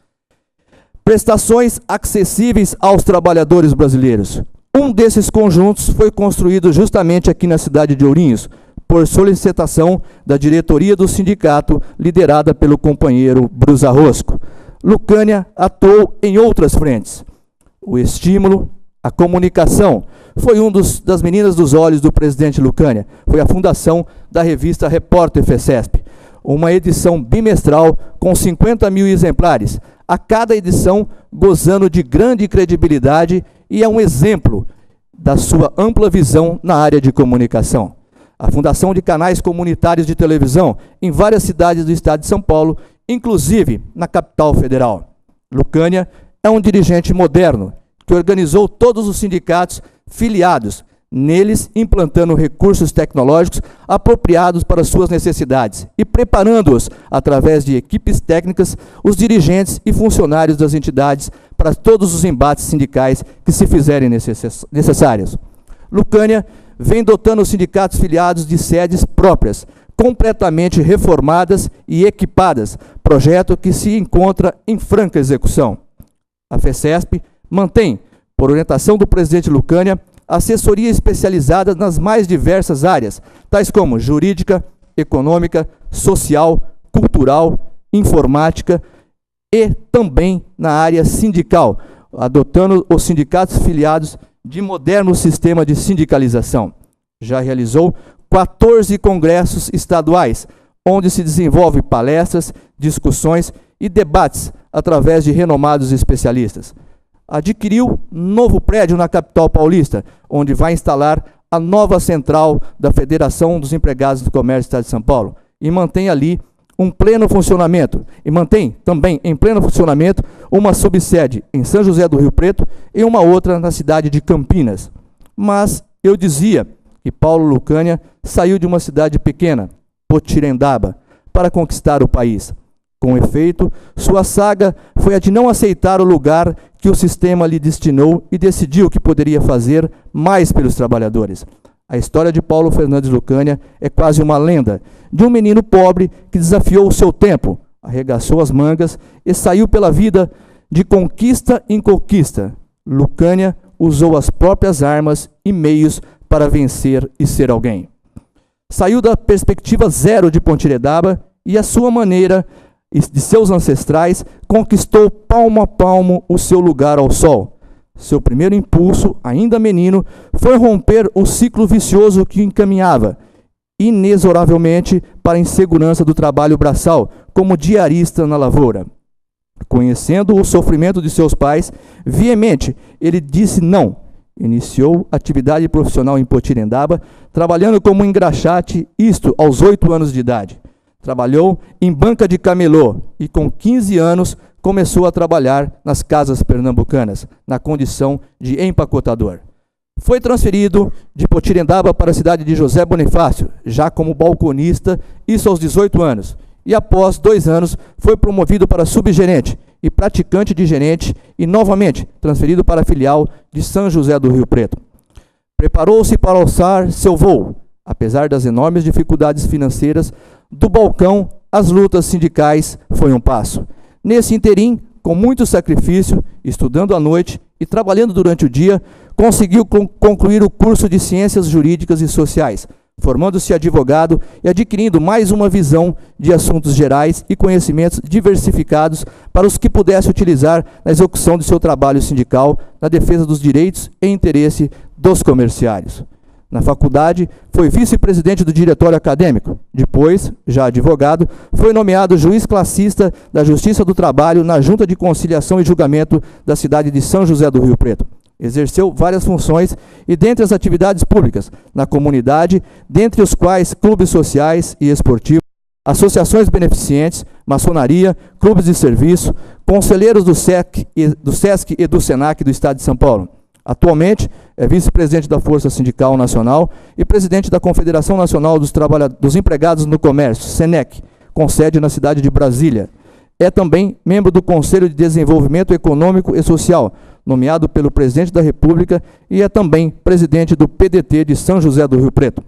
Prestações acessíveis aos trabalhadores brasileiros. Um desses conjuntos foi construído justamente aqui na cidade de Ourinhos, por solicitação da diretoria do sindicato, liderada pelo companheiro Brusarrosco. Lucânia atuou em outras frentes. O estímulo, a comunicação, foi das meninas dos olhos do presidente Lucânia. Foi a fundação da revista Repórter FECESP, uma edição bimestral com 50 mil exemplares, a cada edição gozando de grande credibilidade e é um exemplo da sua ampla visão na área de comunicação. A fundação de canais comunitários de televisão em várias cidades do estado de São Paulo, inclusive na capital federal. Lucânia é um dirigente moderno que organizou todos os sindicatos filiados, neles implantando recursos tecnológicos apropriados para suas necessidades e preparando-os, através de equipes técnicas, os dirigentes e funcionários das entidades para todos os embates sindicais que se fizerem necessários. Lucânia vem dotando os sindicatos filiados de sedes próprias, completamente reformadas e equipadas, projeto que se encontra em franca execução. A FECESP mantém, por orientação do presidente Lucânia, assessoria especializada nas mais diversas áreas, tais como jurídica, econômica, social, cultural, informática e também na área sindical, adotando os sindicatos filiados de moderno sistema de sindicalização. Já realizou 14 congressos estaduais, onde se desenvolve palestras, discussões e debates através de renomados especialistas. Adquiriu novo prédio na capital paulista, onde vai instalar a nova central da Federação dos Empregados do Comércio do Estado de São Paulo e mantém ali um pleno funcionamento, e mantém também em pleno funcionamento uma subsede em São José do Rio Preto e uma outra na cidade de Campinas. Mas eu dizia que Paulo Lucânia saiu de uma cidade pequena, Potirendaba, para conquistar o país. Com efeito, sua saga foi a de não aceitar o lugar que o sistema lhe destinou e decidiu que poderia fazer mais pelos trabalhadores. A história de Paulo Fernandes Lucânia é quase uma lenda de um menino pobre que desafiou o seu tempo, arregaçou as mangas e saiu pela vida de conquista em conquista. Lucânia usou as próprias armas e meios para vencer e ser alguém. Saiu da perspectiva zero de Pontiredaba e, à sua maneira de seus ancestrais, conquistou palmo a palmo o seu lugar ao sol. Seu primeiro impulso, ainda menino, foi romper o ciclo vicioso que o encaminhava inexoravelmente para a insegurança do trabalho braçal, como diarista na lavoura. Conhecendo o sofrimento de seus pais, veemente, ele disse não. Iniciou atividade profissional em Potirendaba, trabalhando como engraxate, isto aos 8 anos de idade. Trabalhou em banca de camelô e, com 15 anos, começou a trabalhar nas casas pernambucanas, na condição de empacotador. Foi transferido de Potirendaba para a cidade de José Bonifácio, já como balconista, isso aos 18 anos. E após 2 anos, foi promovido para subgerente e praticante de gerente e, novamente, transferido para a filial de São José do Rio Preto. Preparou-se para alçar seu voo. Apesar das enormes dificuldades financeiras, do balcão às lutas sindicais foi um passo. Nesse interim, com muito sacrifício, estudando à noite e trabalhando durante o dia, conseguiu concluir o curso de Ciências Jurídicas e Sociais, formando-se advogado e adquirindo mais uma visão de assuntos gerais e conhecimentos diversificados para os que pudesse utilizar na execução de seu trabalho sindical, na defesa dos direitos e interesse dos comerciários. Na faculdade, foi vice-presidente do diretório acadêmico. Depois, já advogado, foi nomeado juiz classista da Justiça do Trabalho na Junta de Conciliação e Julgamento da cidade de São José do Rio Preto. Exerceu várias funções e, dentre as atividades públicas, na comunidade, dentre os quais clubes sociais e esportivos, associações beneficentes, maçonaria, clubes de serviço, conselheiros do SESC e do SENAC do Estado de São Paulo. Atualmente, é vice-presidente da Força Sindical Nacional e presidente da Confederação Nacional dos Empregados no Comércio, SENEC, com sede na cidade de Brasília. É também membro do Conselho de Desenvolvimento Econômico e Social, nomeado pelo presidente da República, e é também presidente do PDT de São José do Rio Preto.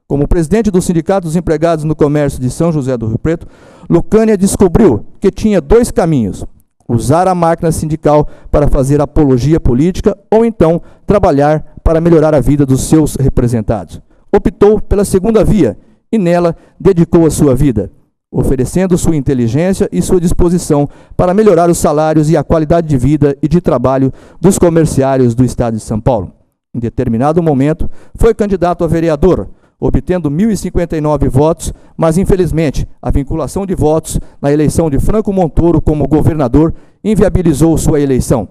Como presidente do Sindicato dos Empregados no Comércio de São José do Rio Preto, Lucânia descobriu que tinha 2 caminhos: usar a máquina sindical para fazer apologia política ou então trabalhar para melhorar a vida dos seus representados. Optou pela segunda via e nela dedicou a sua vida, oferecendo sua inteligência e sua disposição para melhorar os salários e a qualidade de vida e de trabalho dos comerciários do Estado de São Paulo. Em determinado momento, foi candidato a vereador, obtendo 1.059 votos, mas, infelizmente, a vinculação de votos na eleição de Franco Montoro como governador inviabilizou sua eleição.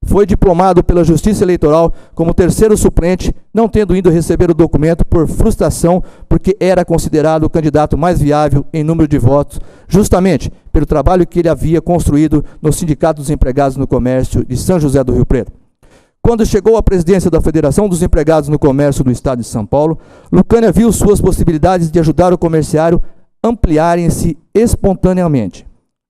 Foi diplomado pela Justiça Eleitoral como 3º suplente, não tendo ido receber o documento por frustração, porque era considerado o candidato mais viável em número de votos, justamente pelo trabalho que ele havia construído no Sindicato dos Empregados no Comércio de São José do Rio Preto. Quando chegou à presidência da Federação dos Empregados no Comércio do Estado de São Paulo, Lucânia viu suas possibilidades de ajudar o comerciário ampliarem-se espontaneamente.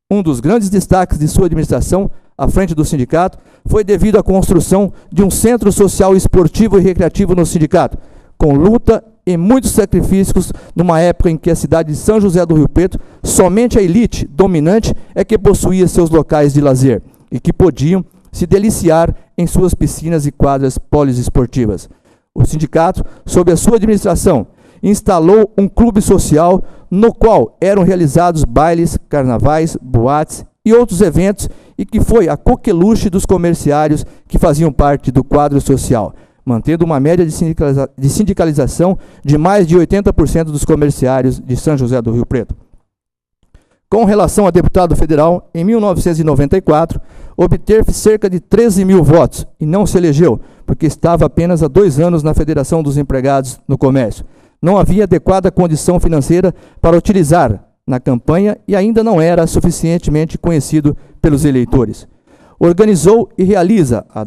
Um dos grandes destaques de sua administração, à frente do sindicato, foi devido à construção de um centro social esportivo e recreativo no sindicato, com luta e muitos sacrifícios numa época em que a cidade de São José do Rio Preto, somente a elite dominante é que possuía seus locais de lazer e que podiam se deliciar em suas piscinas e quadras poliesportivas. O sindicato, sob a sua administração, instalou um clube social no qual eram realizados bailes, carnavais, boates e outros eventos e que foi a coqueluche dos comerciários que faziam parte do quadro social, mantendo uma média de sindicalização de mais de 80% dos comerciários de São José do Rio Preto. Com relação a deputado federal, em 1994, obteve cerca de 13 mil votos e não se elegeu, porque estava apenas há 2 anos na Federação dos Empregados no Comércio. Não havia adequada condição financeira para utilizar na campanha e ainda não era suficientemente conhecido pelos eleitores. Organizou e realiza há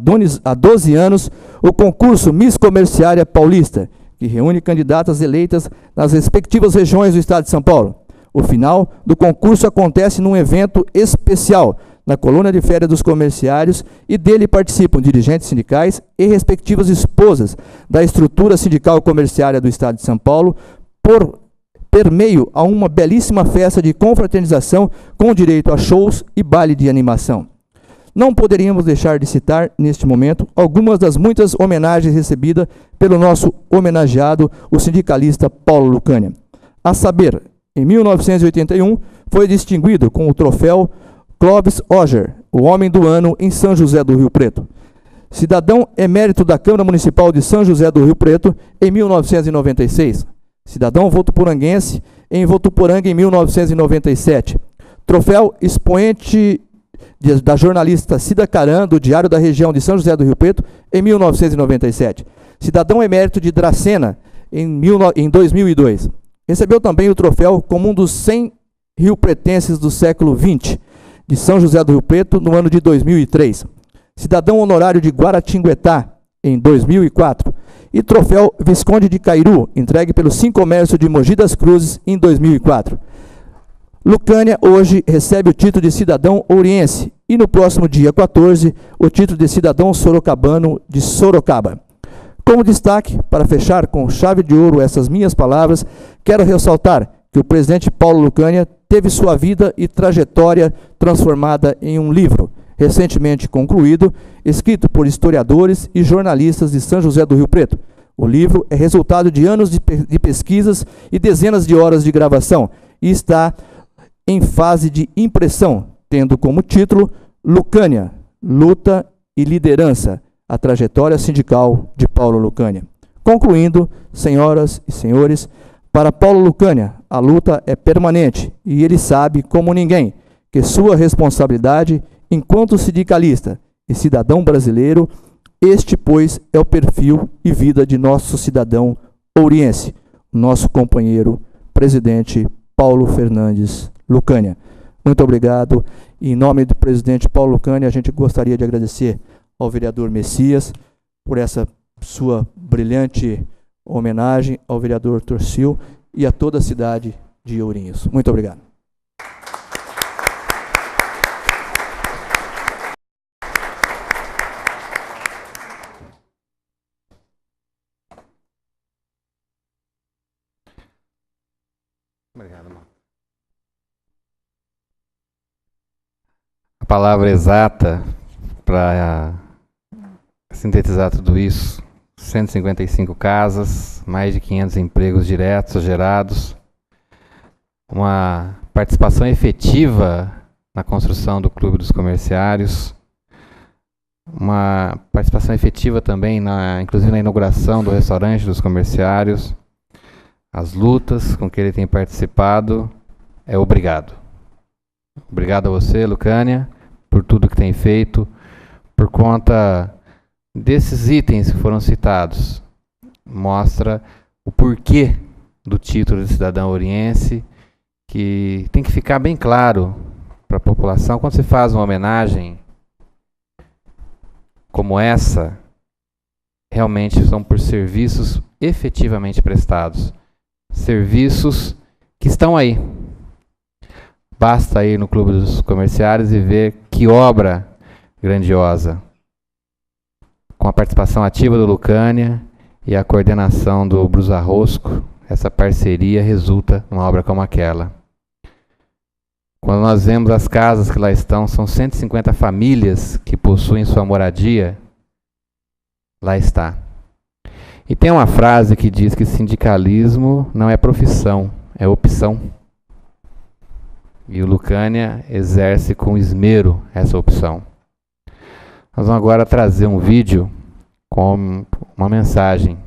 12 anos o concurso Miss Comerciária Paulista, que reúne candidatas eleitas nas respectivas regiões do Estado de São Paulo. O final do concurso acontece num evento especial, na colônia de férias dos comerciários, e dele participam dirigentes sindicais e respectivas esposas da estrutura sindical comerciária do Estado de São Paulo, por meio a uma belíssima festa de confraternização com direito a shows e baile de animação. Não poderíamos deixar de citar, neste momento, algumas das muitas homenagens recebidas pelo nosso homenageado, o sindicalista Paulo Lucânia. A saber, em 1981, foi distinguido com o troféu Clóvis Oger, o Homem do Ano, em São José do Rio Preto. Cidadão emérito da Câmara Municipal de São José do Rio Preto, em 1996. Cidadão votuporanguense, em Votuporanga, em 1997. Troféu expoente da jornalista Cida Caran, do Diário da Região de São José do Rio Preto, em 1997. Cidadão emérito de Dracena, em 2002. Recebeu também o troféu como um dos 100 rio-pretenses do século XX, de São José do Rio Preto, no ano de 2003. Cidadão honorário de Guaratinguetá, em 2004. E troféu Visconde de Cairu, entregue pelo Sim Comércio de Mogi das Cruzes, em 2004. Lucânia hoje recebe o título de cidadão ouriense e no próximo dia 14 o título de cidadão sorocabano de Sorocaba. Como destaque, para fechar com chave de ouro essas minhas palavras, quero ressaltar que o presidente Paulo Lucânia teve sua vida e trajetória transformada em um livro, recentemente concluído, escrito por historiadores e jornalistas de São José do Rio Preto. O livro é resultado de anos de pesquisas e dezenas de horas de gravação e está em fase de impressão, tendo como título Lucânia, Luta e Liderança, a trajetória sindical de Paulo Lucânia. Concluindo, senhoras e senhores, para Paulo Lucânia, a luta é permanente e ele sabe, como ninguém, que sua responsabilidade, enquanto sindicalista e cidadão brasileiro, este, pois, é o perfil e vida de nosso cidadão ouriense, nosso companheiro, presidente Paulo Fernandes Lucânia. Muito obrigado. Em nome do presidente Paulo Lucânia, a gente gostaria de agradecer ao vereador Messias por essa sua brilhante homenagem ao vereador Torcil e a toda a cidade de Ourinhos. Muito obrigado. Obrigado, irmão. A palavra exata para sintetizar tudo isso: 155 casas, mais de 500 empregos diretos gerados, uma participação efetiva na construção do Clube dos Comerciários, uma participação efetiva também, inclusive na inauguração do restaurante dos comerciários. As lutas com que ele tem participado, obrigado. Obrigado a você, Lucânia, por tudo que tem feito, por conta desses itens que foram citados. Mostra o porquê do título de cidadão oriense, que tem que ficar bem claro para a população. Quando se faz uma homenagem como essa, realmente são por serviços efetivamente prestados. Serviços que estão aí. Basta ir no Clube dos Comerciários e ver que obra grandiosa, com a participação ativa do Lucânia e a coordenação do Brusa Rosco. Essa parceria resulta numa obra como aquela. Quando nós vemos as casas que lá estão, são 150 famílias que possuem sua moradia. Lá está. E tem uma frase que diz que sindicalismo não é profissão, é opção. E o Lucânia exerce com esmero essa opção. Nós vamos agora trazer um vídeo com uma mensagem.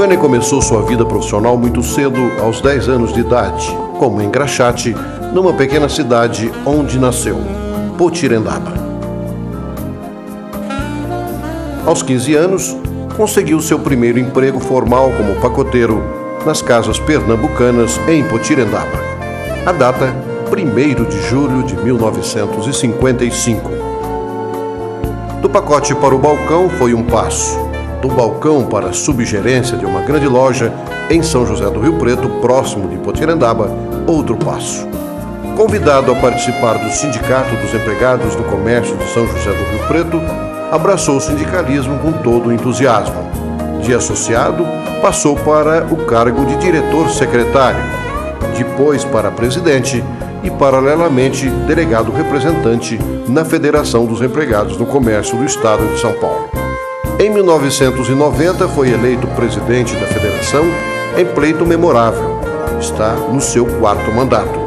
Lucânia começou sua vida profissional muito cedo, aos 10 anos de idade, como engraxate, numa pequena cidade onde nasceu, Potirendaba. Aos 15 anos, conseguiu seu primeiro emprego formal como pacoteiro nas casas pernambucanas em Potirendaba. A data, 1º de julho de 1955. Do pacote para o balcão foi um passo. Do balcão para a subgerência de uma grande loja em São José do Rio Preto, próximo de Potirendaba, outro passo. Convidado a participar do Sindicato dos Empregados do Comércio de São José do Rio Preto, abraçou o sindicalismo com todo o entusiasmo. De associado, passou para o cargo de diretor-secretário, depois para presidente e, paralelamente, delegado representante na Federação dos Empregados do Comércio do Estado de São Paulo. Em 1990, foi eleito presidente da Federação em pleito memorável. Está no seu 4º mandato.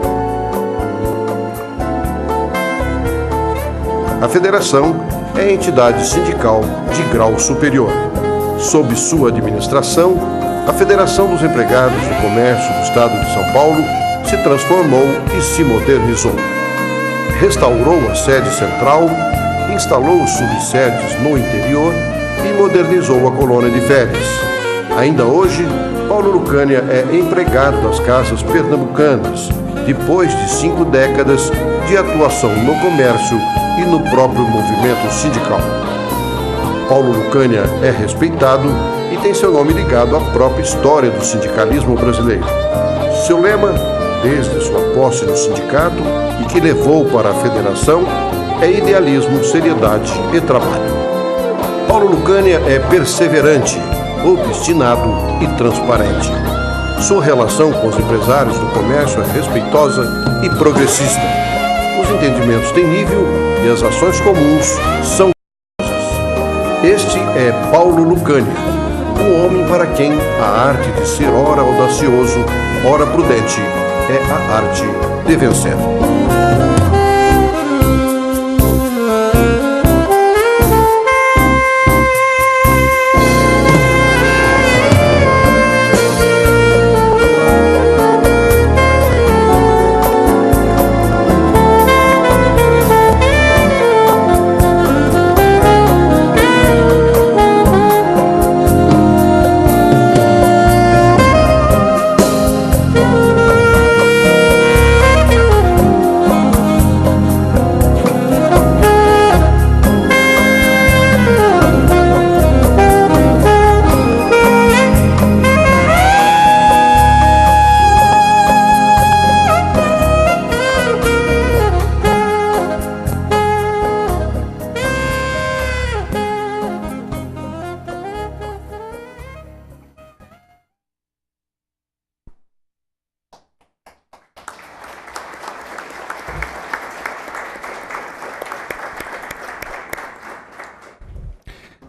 A Federação é a entidade sindical de grau superior. Sob sua administração, a Federação dos Empregados do Comércio do Estado de São Paulo se transformou e se modernizou. Restaurou a sede central, instalou subsedes no interior e modernizou a colônia de férias. Ainda hoje, Paulo Lucânia é empregado das casas pernambucanas, depois de 5 décadas de atuação no comércio e no próprio movimento sindical. Paulo Lucânia é respeitado e tem seu nome ligado à própria história do sindicalismo brasileiro. Seu lema, desde sua posse no sindicato e que levou para a federação, é idealismo, seriedade e trabalho. Paulo Lucânia é perseverante, obstinado e transparente. Sua relação com os empresários do comércio é respeitosa e progressista. Os entendimentos têm nível e as ações comuns são generosas. Este é Paulo Lucânia, o homem para quem a arte de ser ora audacioso, ora prudente, é a arte de vencer.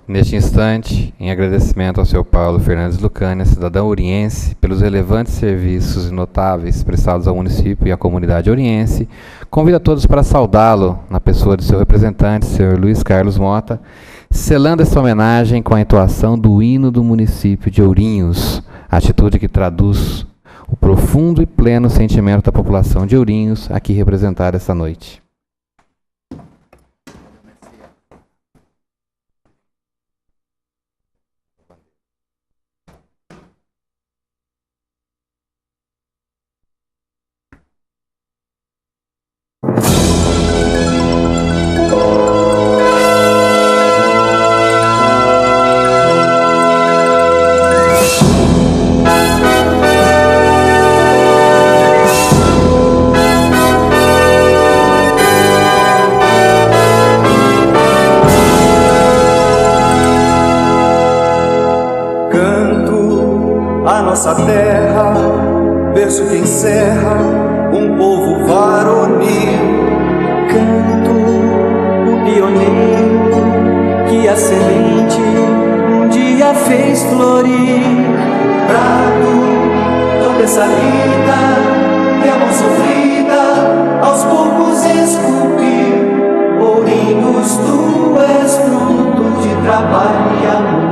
Neste instante, em agradecimento ao seu Paulo Fernandes Lucânia, cidadão oriense, pelos relevantes serviços e notáveis prestados ao município e à comunidade oriense, convido a todos para saudá-lo na pessoa de seu representante, Sr. Luiz Carlos Mota, selando esta homenagem com a entoação do hino do município de Ourinhos, atitude que traduz o profundo e pleno sentimento da população de Ourinhos aqui representada esta noite. Nossa terra, verso que encerra um povo varonil. Canto o pioneiro que a semente um dia fez florir. Brado toda essa vida de amor sofrida, aos poucos esculpir. Ourinhos, tu és fruto de trabalho e amor.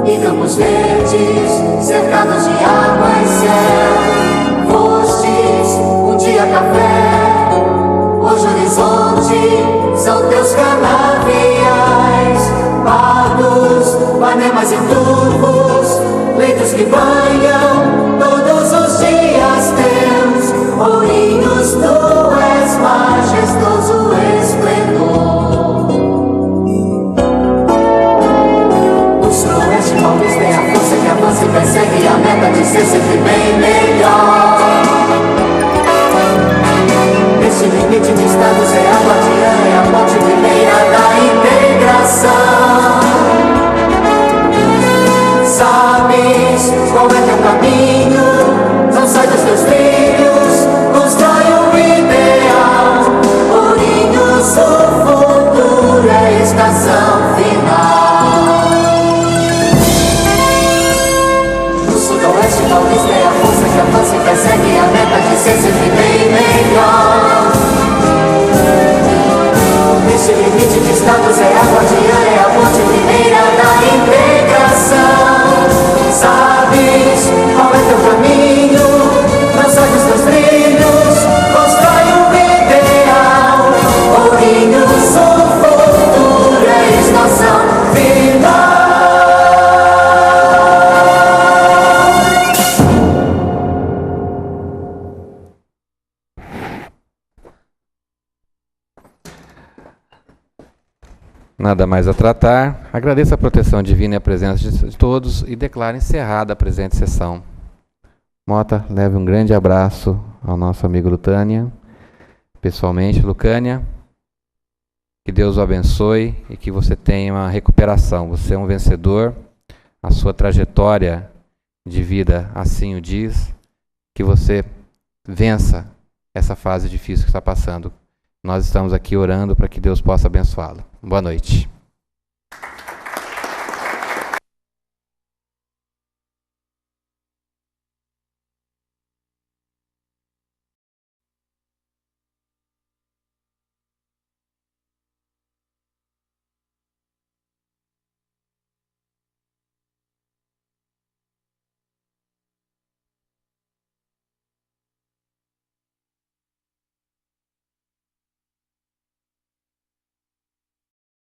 e campos verdes, cercados de água e céu. Fostes um dia café, hoje horizonte são teus canaviais. Pardos, panemas e turvos, leitos que banham todos os dias teus. Ourinhos, tu és majestoso esplendor. O sudoeste paulista é a força que avança e persegue a meta de ser sempre bem melhor. Este limite de estados é a guardiã, é a ponte primeira da integração. Sabes qual é teu caminho, não sai dos teus trilhos, constrói um ideal. Ourinhos, o futuro é a estação final. O sudoeste paulista é a força que avança e persegue a meta de ser sempre bem melhor. Este limite de estados é a guardiã, é a ponte primeira da integração. Sabes qual é teu caminho, não sai dos teus trilhos, constrói um ideal. Ourinhos, o futuro é a estação final. Nada mais a tratar. Agradeço a proteção divina e a presença de todos e declaro encerrada a presente sessão. Mota, leve um grande abraço ao nosso amigo Lucânia. Pessoalmente, Lucânia, que Deus o abençoe e que você tenha uma recuperação. Você é um vencedor, a sua trajetória de vida assim o diz, que você vença essa fase difícil que está passando. Nós estamos aqui orando para que Deus possa abençoá-lo. Boa noite.